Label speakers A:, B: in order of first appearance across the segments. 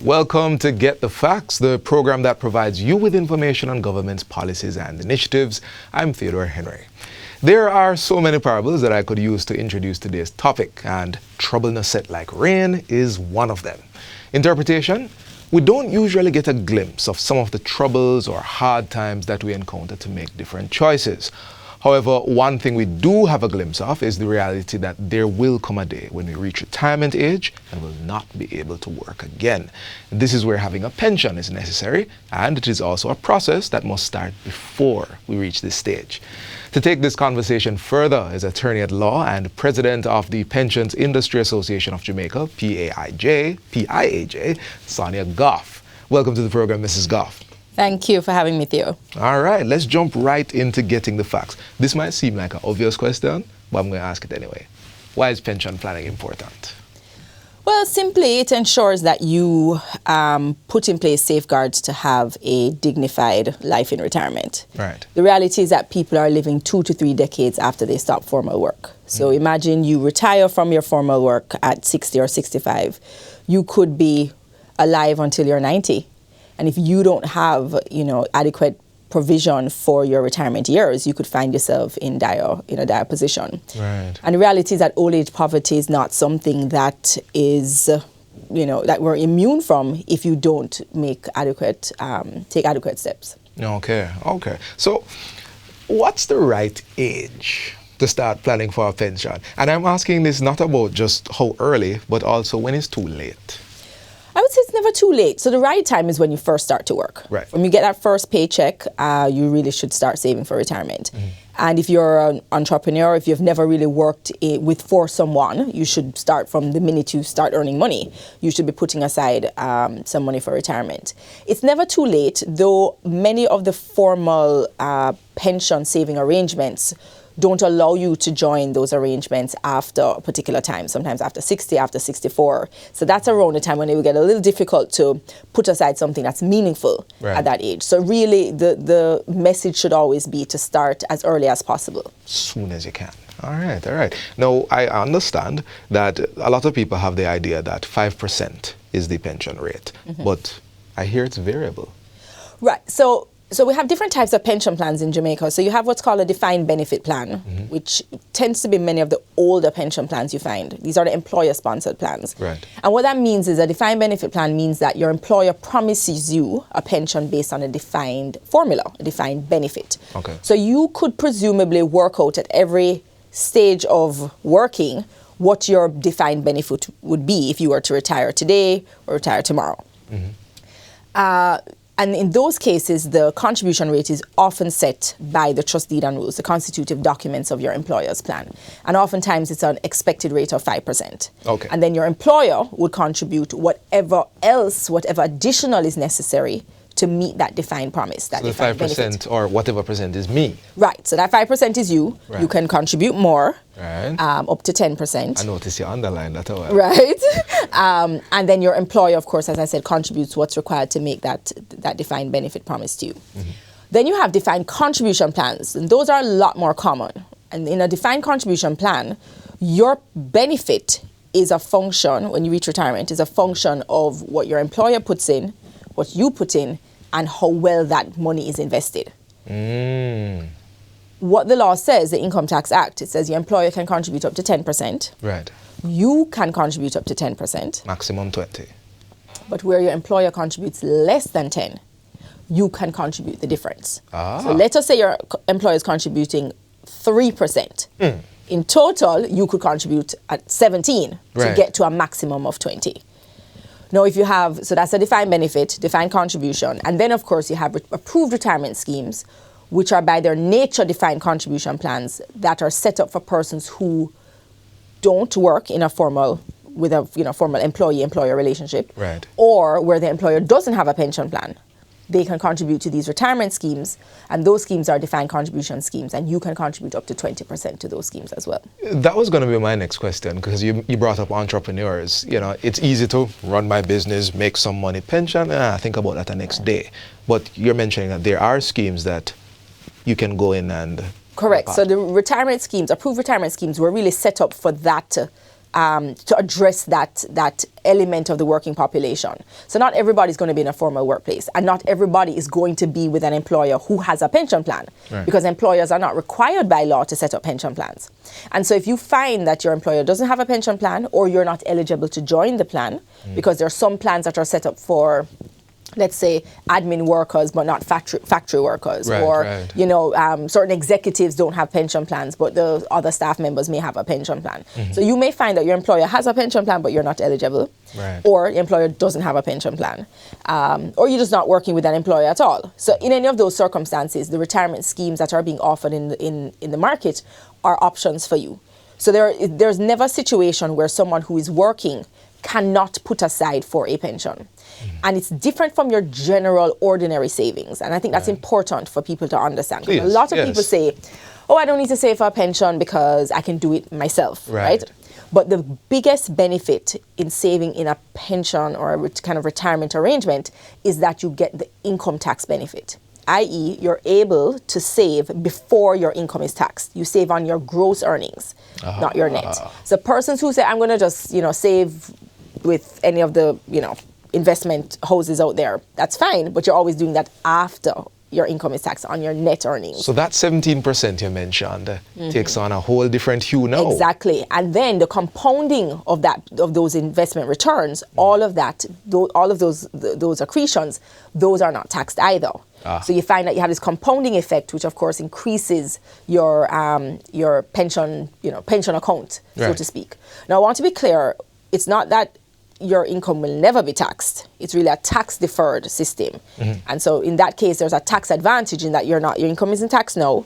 A: Welcome to Get the Facts, the program that provides you with information on government's policies and initiatives. I'm Theodore Henry. There are so many parables that I could use to introduce today's topic, and trouble no set like rain is one of them. Interpretation: we don't usually get a glimpse of some of the troubles or hard times that we encounter to make different choices. However, one thing we do have a glimpse of is the reality that there will come a day when we reach retirement age and will not be able to work again. This is where having a pension is necessary, and it is also a process that must start before we reach this stage. To take this conversation further is attorney at law and president of the Pensions Industry Association of Jamaica, PIAJ, Sonia Goff. Welcome to the program, Mrs. Goff.
B: Thank you for having me, Theo.
A: All right, let's jump right into getting the facts. This might seem like an obvious question, but I'm going to ask it anyway. Why is pension planning important?
B: Well, simply it ensures that you put in place safeguards to have a dignified life in retirement.
A: Right.
B: The reality is that people are living 2 to 3 decades after they stop formal work. So imagine you retire from your formal work at 60 or 65. You could be alive until you're 90. And if you don't have, adequate provision for your retirement years, you could find yourself in a dire position.
A: Right.
B: And the reality is that old age poverty is not something that is, that we're immune from if you don't make take adequate steps.
A: Okay. So, what's the right age to start planning for a pension? And I'm asking this not about just how early, but also when it's too late.
B: I would say it's never too late. So the right time is when you first start to work.
A: Right.
B: When you get that first paycheck, you really should start saving for retirement. Mm-hmm. And if you're an entrepreneur, if you've never really worked for someone, you should start from the minute you start earning money. You should be putting aside some money for retirement. It's never too late, though many of the formal pension saving arrangements don't allow you to join those arrangements after a particular time, sometimes after 60, after 64. So that's around the time when it will get a little difficult to put aside something that's meaningful at that age. So really, the message should always be to start as early as possible.
A: Soon as you can. All right. Now, I understand that a lot of people have the idea that 5% is the pension rate, but I hear it's variable.
B: Right. So we have different types of pension plans in Jamaica. So you have what's called a defined benefit plan, which tends to be many of the older pension plans you find. These are the employer-sponsored plans.
A: Right.
B: And what that means is a defined benefit plan means that your employer promises you a pension based on a defined formula, a defined benefit.
A: Okay.
B: So you could presumably work out at every stage of working what your defined benefit would be if you were to retire today or retire tomorrow. And in those cases, the contribution rate is often set by the trust deed and rules, the constitutive documents of your employer's plan. And oftentimes it's an expected rate of 5%.
A: Okay.
B: And then your employer would contribute whatever additional is necessary to meet that defined promise. That
A: so the 5%
B: benefit.
A: or whatever percent is me.
B: Right. So that 5% is you. Right. You can contribute more, up to 10%.
A: I noticed you underlined that.
B: Right. And then your employer, of course, as I said, contributes what's required to make that defined benefit promise to you. Then you have defined contribution plans, and those are a lot more common. And in a defined contribution plan, your benefit is a function, when you reach retirement, is a function of what your employer puts in, what you put in, and how well that money is invested. What the law says, the Income Tax Act, it says your employer can contribute up to 10%.
A: Right.
B: You can contribute up to 10%.
A: Maximum 20.
B: But where your employer contributes less than 10, you can contribute the difference. So let us say your employer is contributing 3%. In total, you could contribute at 17 to get to a maximum of 20. Now, if you have, so that's a defined benefit, defined contribution, and then, of course, you have approved retirement schemes, which are by their nature defined contribution plans that are set up for persons who don't work in a formal employee-employer relationship, or where the employer doesn't have a pension plan. They can contribute to these retirement schemes, and those schemes are defined contribution schemes, and you can contribute up to 20% to those schemes as well.
A: That was going to be my next question, because you brought up entrepreneurs. It's easy to run my business, make some money, pension, think about that the next day. But you're mentioning that there are schemes that you can go in and...
B: Correct. So the retirement schemes, approved retirement schemes, were really set up for that to address that element of the working population. So not everybody's going to be in a formal workplace, and not everybody is going to be with an employer who has a pension plan, because employers are not required by law to set up pension plans. And so if you find that your employer doesn't have a pension plan, or you're not eligible to join the plan, because there are some plans that are set up for, let's say, admin workers, but not factory workers, you know, certain executives don't have pension plans, but the other staff members may have a pension plan. So you may find that your employer has a pension plan, but you're not eligible, or your employer doesn't have a pension plan, or you're just not working with an employer at all. So in any of those circumstances, the retirement schemes that are being offered in the market are options for you. So there's never a situation where someone who is working cannot put aside for a pension. And it's different from your general ordinary savings. And I think that's important for people to understand. A lot of people say, oh, I don't need to save for a pension because I can do it myself, right? But the biggest benefit in saving in a pension or a kind of retirement arrangement is that you get the income tax benefit, i.e. you're able to save before your income is taxed. You save on your gross earnings, not your net. So persons who say, I'm going to just, you know, save with any of the, you know, investment houses out there, that's fine, but you're always doing that after your income is taxed on your net earnings.
A: So that 17% you mentioned takes on a whole different hue now.
B: Exactly. And then the compounding of those investment returns, all of those accretions, those are not taxed either. So you find that you have this compounding effect, which of course increases your pension, pension account, so to speak. Now I want to be clear, it's not that your income will never be taxed. It's really a tax deferred system. And so in that case, there's a tax advantage in that your income isn't taxed now.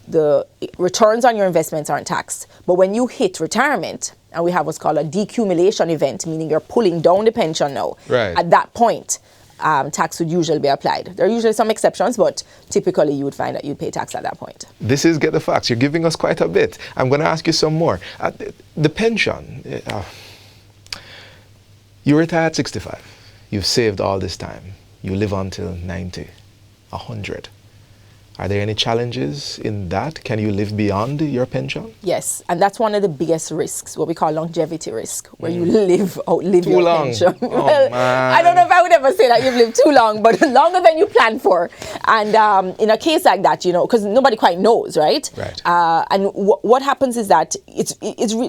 B: The returns on your investments aren't taxed. But when you hit retirement, and we have what's called a decumulation event, meaning you're pulling down the pension now, at that point, tax would usually be applied. There are usually some exceptions, but typically you would find that you'd pay tax at that point.
A: This is Get the Facts. You're giving us quite a bit. I'm going to ask you some more. The pension, you retire at 65. You've saved all this time. You live until 90, 100. Are there any challenges in that? Can you live beyond your pension?
B: Yes, and that's one of the biggest risks, what we call longevity risk, where you outlive your pension. Well, I don't know if I would ever say that you've lived too long, but longer than you planned for. And in a case like that, because nobody quite knows, right? And what happens is that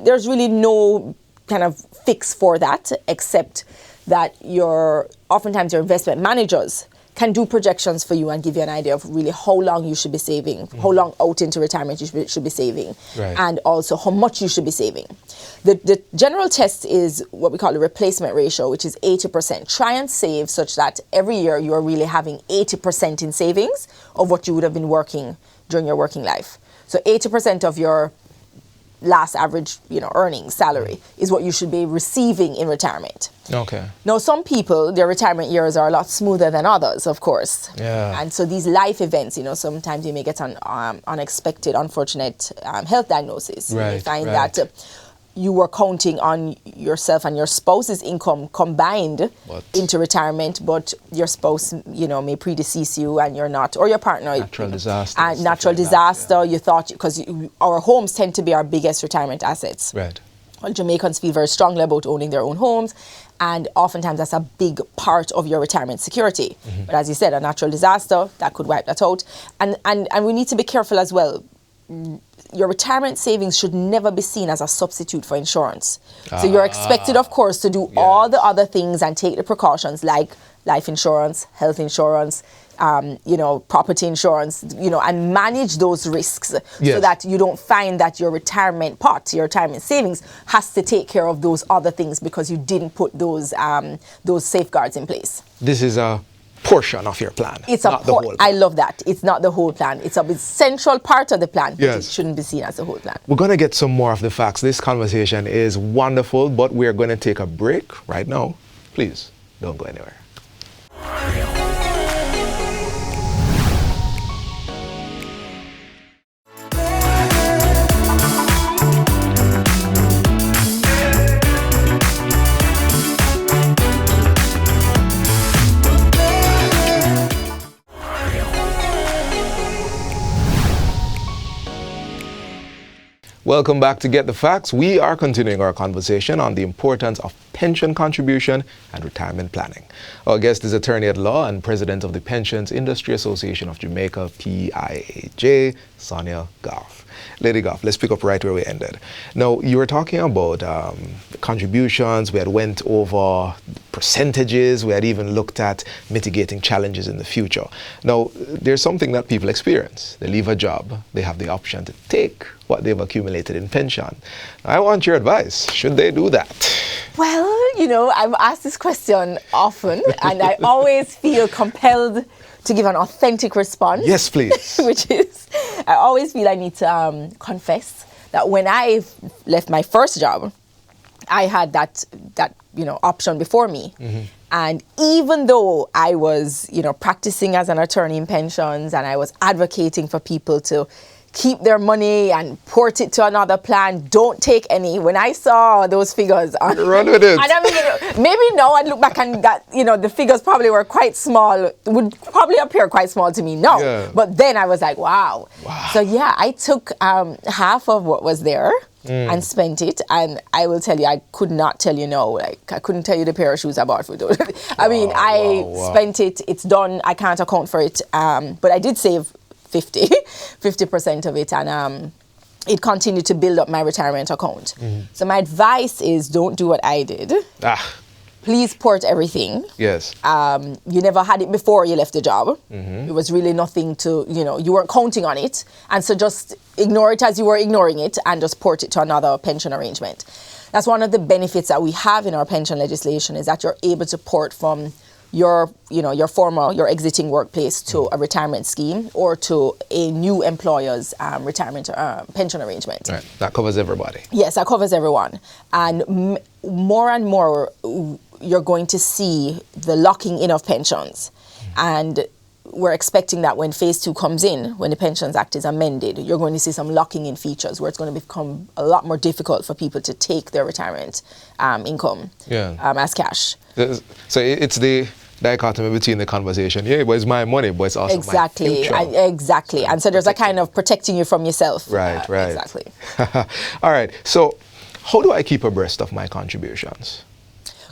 B: there's really no kind of fix for that, except that oftentimes your investment managers can do projections for you and give you an idea of really how long you should be saving, how long out into retirement you should be saving, and also how much you should be saving. The general test is what we call the replacement ratio, which is 80%. Try and save such that every year you are really having 80% in savings of what you would have been working during your working life. So 80% of your last average, earnings, salary, is what you should be receiving in retirement.
A: Okay.
B: Now, some people, their retirement years are a lot smoother than others, of course.
A: Yeah.
B: And so these life events, sometimes you may get an unexpected, unfortunate health diagnosis. You may find that you were counting on yourself and your spouse's income combined into retirement, but your spouse, may predecease you and you're not, or your partner.
A: Natural disaster.
B: And natural disaster, you thought, because our homes tend to be our biggest retirement assets.
A: Right.
B: Well, Jamaicans feel very strongly about owning their own homes, and oftentimes that's a big part of your retirement security. But as you said, a natural disaster, that could wipe that out. And we need to be careful as well. Your retirement savings should never be seen as a substitute for insurance. So you're expected, of course, to do all the other things and take the precautions like life insurance, health insurance, property insurance, and manage those risks so that you don't find that your retirement pot, your retirement savings, has to take care of those other things because you didn't put those safeguards in place.
A: This is a portion of your plan.
B: It's not the whole plan. I love that. It's not the whole plan. It's a central part of the plan, but it shouldn't be seen as the whole plan.
A: We're going to get some more of the facts. This conversation is wonderful, but we're going to take a break right now. Please don't go anywhere. Welcome back to Get the Facts. We are continuing our conversation on the importance of pension contribution and retirement planning. Our guest is attorney at law and president of the Pensions Industry Association of Jamaica, PIAJ, Sonia Goff. Lady Goff, let's pick up right where we ended. Now, you were talking about contributions. We had went over percentages. We had even looked at mitigating challenges in the future. Now, there's something that people experience. They leave a job. They have the option to take what they've accumulated in pension. I want your advice. Should they do that?
B: Well, you know, I'm asked this question often, and I always feel compelled to give an authentic response.
A: Yes, please.
B: Which is, I always feel I need to confess that when I left my first job, I had that option before me. Mm-hmm. And even though I was, practicing as an attorney in pensions, and I was advocating for people to keep their money and port it to another plan, don't take any. When I saw those figures,
A: run with it.
B: And I mean, maybe now I look back and that, the figures probably were quite small, would probably appear quite small to me now. Yeah. But then I was like, wow. So yeah, I took half of what was there and spent it. And I will tell you, I could not tell you no. Like, I couldn't tell you the pair of shoes I bought for those. I spent it. It's done. I can't account for it. But I did save 50% of it, and it continued to build up my retirement account. So my advice is, don't do what I did. Please port everything.
A: Yes.
B: You never had it before you left the job. It was really nothing to, you weren't counting on it. And so just ignore it as you were ignoring it and just port it to another pension arrangement. That's one of the benefits that we have in our pension legislation, is that you're able to port from your exiting workplace to a retirement scheme or to a new employer's retirement pension arrangement.
A: Right. That covers everybody.
B: Yes, that covers everyone. And more and more, you're going to see the locking in of pensions. And we're expecting that when phase 2 comes in, when the Pensions Act is amended, you're going to see some locking in features where it's going to become a lot more difficult for people to take their retirement income as cash.
A: So it's the dichotomy between the conversation. Yeah, but it's my money, but it's also my future.
B: Exactly. And so there's a kind of protecting you from yourself.
A: Right.
B: Exactly.
A: All right. So how do I keep abreast of my contributions?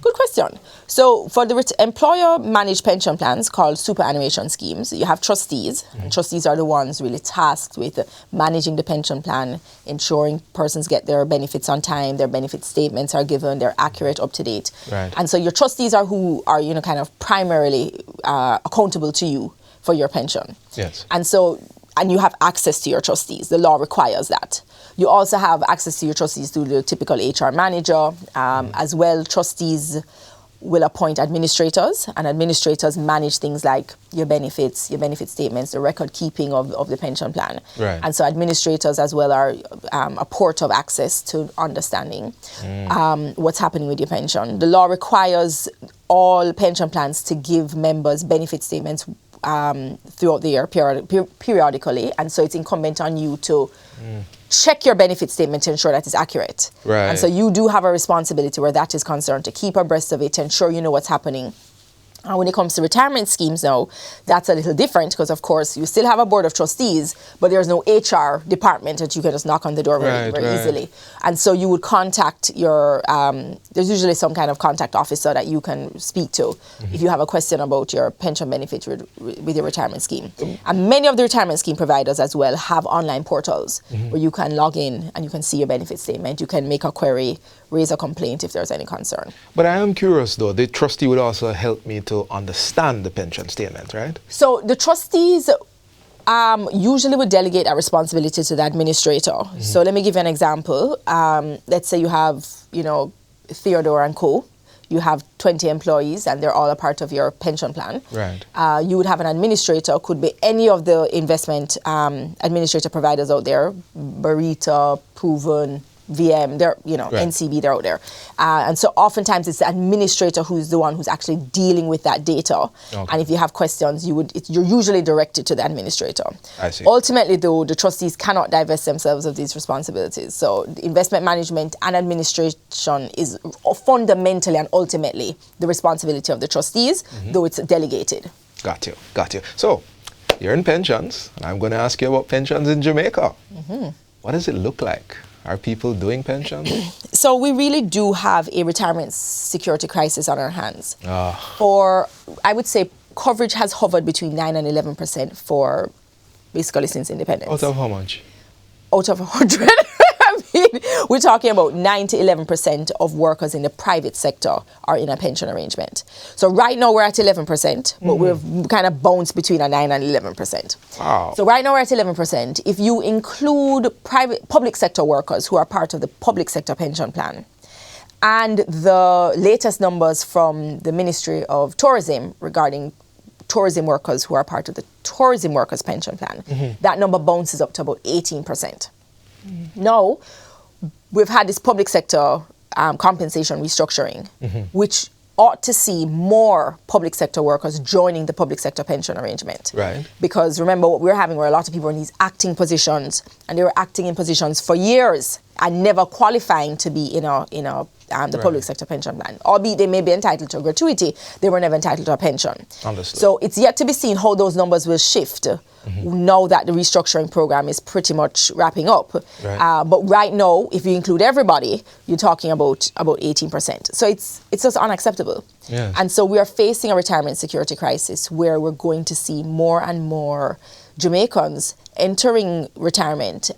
B: Good question. So for the employer-managed pension plans called superannuation schemes, you have trustees. And trustees are the ones really tasked with managing the pension plan, ensuring persons get their benefits on time, their benefit statements are given, they're accurate, up to date.
A: Right.
B: And so your trustees are who are, kind of primarily accountable to you for your pension.
A: Yes.
B: And you have access to your trustees. The law requires that. You also have access to your trustees through the typical HR manager. As well, trustees will appoint administrators, and administrators manage things like your benefit statements, the record keeping of the pension plan.
A: Right.
B: And so administrators as well are a port of access to understanding what's happening with your pension. The law requires all pension plans to give members benefit statements throughout the year periodically, and so it's incumbent on you to check your benefit statement to ensure that it's accurate.
A: Right.
B: And so you do have a responsibility where that is concerned to keep abreast of it, to ensure you know what's happening. And when it comes to retirement schemes now, that's a little different because, of course, you still have a board of trustees, but there's no HR department that you can just knock on the door very easily. And so you would contact your, there's usually some kind of contact officer that you can speak to if you have a question about your pension benefit with your retirement scheme. And many of the retirement scheme providers as well have online portals where you can log in and you can see your benefit statement. You can make a query, raise a complaint if there's any concern.
A: But I am curious, though. The trustee would also help me to understand the pension statement, right?
B: So the trustees usually would delegate a responsibility to the administrator. So let me give you an example. Let's say you have, Theodore and Co. You have 20 employees and they're all a part of your pension plan.
A: Right.
B: You would have an administrator, could be any of the investment administrator providers out there, Barita, Proven, VM, they're, NCB, they're out there. And so oftentimes it's the administrator who's the one who's actually dealing with that data. Okay. And if you have questions, you're usually directed to the administrator.
A: I see.
B: Ultimately, though, the trustees cannot divest themselves of these responsibilities. So investment management and administration is fundamentally and ultimately the responsibility of the trustees, though it's delegated.
A: Got you. So you're in pensions, and I'm going to ask you about pensions in Jamaica. What does it look like? Are people doing pensions?
B: So we really do have a retirement security crisis on our hands.
A: Ah.
B: For, I would say, coverage has hovered between 9 and 11% for basically since independence.
A: Out of how much?
B: Out of 100. I mean, we're talking about 9 to 11% of workers in the private sector are in a pension arrangement. So right now we're at 11%, but we've kind of bounced between a 9 and 11%.
A: Wow.
B: So right now we're at 11%. If you include public sector workers who are part of the public sector pension plan, and the latest numbers from the Ministry of Tourism regarding tourism workers who are part of the tourism workers pension plan, that number bounces up to about 18%. Now, we've had this public sector compensation restructuring, which ought to see more public sector workers joining the public sector pension arrangement.
A: Right.
B: Because remember what we're having were a lot of people in these acting positions, and they were acting in positions for years and never qualifying to be in the public sector pension plan. Albeit they may be entitled to a gratuity, they were never entitled to a pension.
A: Understood.
B: So it's yet to be seen how those numbers will shift now that the restructuring program is pretty much wrapping up.
A: Right.
B: But right now, if you include everybody, you're talking about 18%. So it's just unacceptable.
A: Yes.
B: And so we are facing a retirement security crisis where we're going to see more and more Jamaicans entering retirement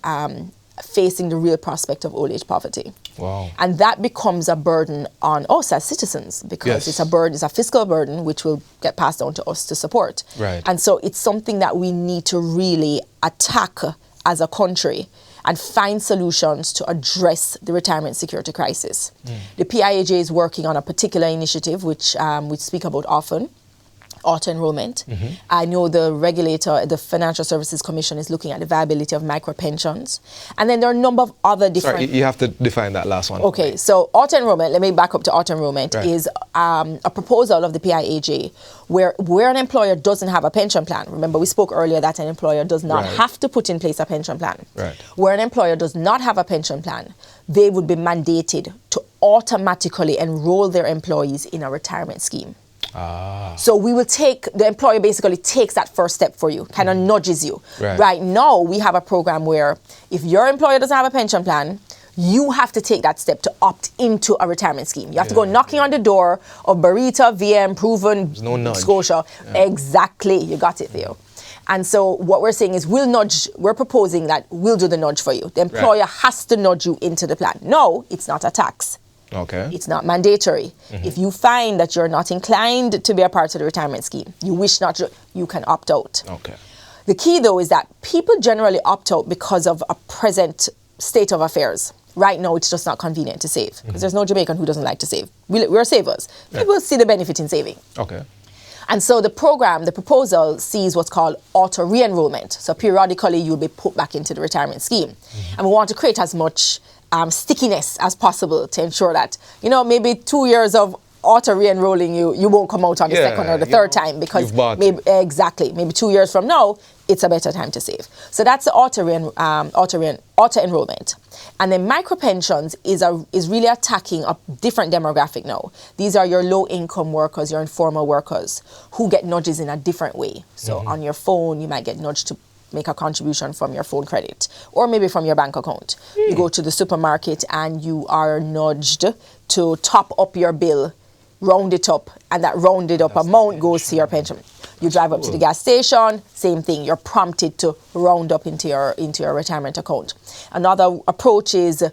B: facing the real prospect of old age poverty.
A: Wow.
B: And that becomes a burden on us as citizens because
A: Yes.
B: it's a burden, it's a fiscal burden which will get passed on to us to support.
A: Right.
B: And so it's something that we need to really attack as a country and find solutions to address the retirement security crisis. The PIAJ is working on a particular initiative which we speak about often, auto-enrollment. I know the regulator, the Financial Services Commission, is looking at the viability of micro-pensions. And then there are a number of other different...
A: Sorry, you have to define that last one.
B: Okay, so auto-enrollment, let me back up to auto-enrollment,
A: Right.
B: is a proposal of the PIAJ where an employer doesn't have a pension plan. Remember, we spoke earlier that an employer does not
A: Right.
B: have to put in place a pension plan.
A: Right.
B: Where an employer does not have a pension plan, they would be mandated to automatically enroll their employees in a retirement scheme.
A: Ah.
B: So the employer basically takes that first step for you, kind of nudges you.
A: Right.
B: Right now, we have a program where if your employer doesn't have a pension plan, you have to take that step to opt into a retirement scheme. You have to go knocking on the door of Barita, VM, Proven,
A: There's no nudge.
B: Scotia.
A: Yeah.
B: Exactly, you got it, Theo. And so what we're saying is we're proposing that we'll do the nudge for you. The employer has to nudge you into the plan. No, it's not a tax.
A: Okay.
B: It's not mandatory. If you find that you're not inclined to be a part of the retirement scheme, you wish not to, you can opt out.
A: Okay.
B: The key, though, is that people generally opt out because of a present state of affairs. Right now, it's just not convenient to save because there's no Jamaican who doesn't like to save. We're savers. People see the benefit in saving.
A: Okay.
B: And so the proposal sees what's called auto re-enrollment. So periodically, you'll be put back into the retirement scheme. And we want to create as much stickiness as possible to ensure that, maybe 2 years of auto re-enrolling you won't come out on the second or the third time because maybe 2 years from now, it's a better time to save. So that's the auto enrollment. And then micropensions is really attacking a different demographic now. These are your low income workers, your informal workers who get nudges in a different way. So on your phone, you might get nudged to make a contribution from your phone credit or maybe from your bank account. You go to the supermarket and you are nudged to top up your bill, round it up, and that rounded up amount goes to your pension. You drive up to the gas station, same thing. You're prompted to round up into your retirement account. Another approach is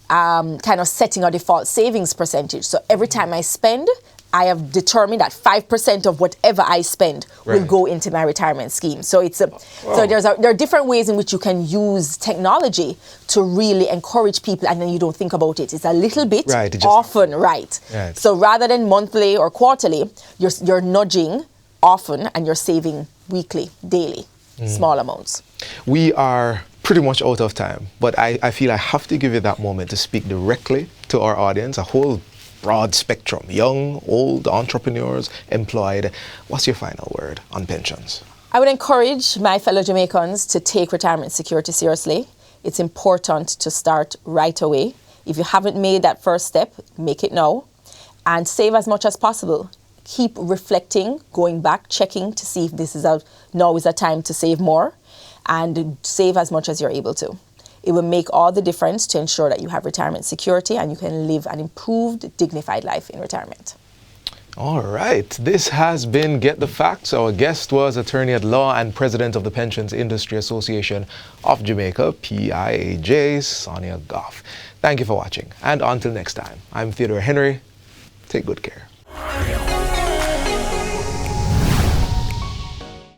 B: kind of setting a default savings percentage. So every time I spend, I have determined that 5% of whatever I spend will go into my retirement scheme. So so there are different ways in which you can use technology to really encourage people, and then you don't think about it. It's a little bit often, right? So rather than monthly or quarterly, you're nudging often, and you're saving weekly, daily, small amounts.
A: We are pretty much out of time, but I feel I have to give you that moment to speak directly to our audience, a whole broad spectrum, young, old, entrepreneurs, employed. What's your final word on pensions?
B: I would encourage my fellow Jamaicans to take retirement security seriously. It's important to start right away. If you haven't made that first step, make it now and save as much as possible. Keep reflecting, going back, checking to see if now is a time to save more, and save as much as you're able to. It will make all the difference to ensure that you have retirement security and you can live an improved, dignified life in retirement.
A: All right. This has been Get the Facts. Our guest was attorney at law and president of the Pensions Industry Association of Jamaica, PIAJ, Sonia Goff. Thank you for watching. And until next time, I'm Theodore Henry. Take good care.